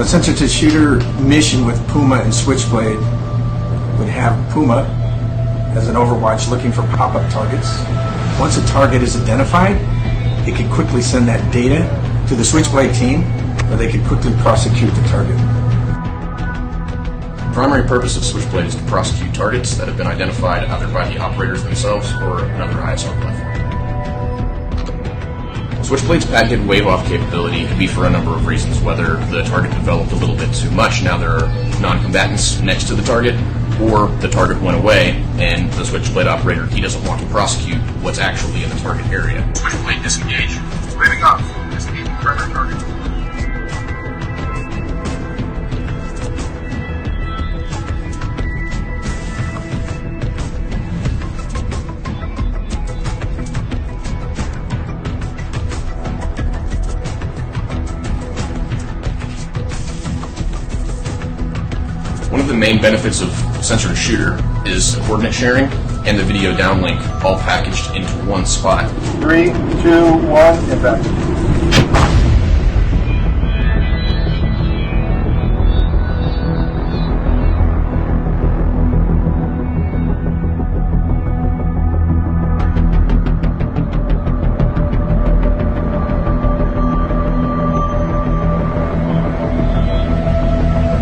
sensor-to-shooter mission with Puma and Switchblade would have Puma as an overwatch looking for pop-up targets. Once a target is identified, it could quickly send that data to the Switchblade team where they could quickly prosecute the target. The primary purpose of Switchblade is to prosecute targets that have been identified either by the operators themselves or another ISR platform. Switchblade's patented wave-off capability can be for a number of reasons, whether the target developed a little bit too much, now there are non-combatants next to the target, or the target went away and the Switchblade operator, he doesn't want to prosecute what's actually in the target area. Switchblade disengage. Waving off. Disengage primary target. One of the main benefits of sensor-to-shooter is coordinate sharing and the video downlink, all packaged into one spot. 3, 2, 1, impact.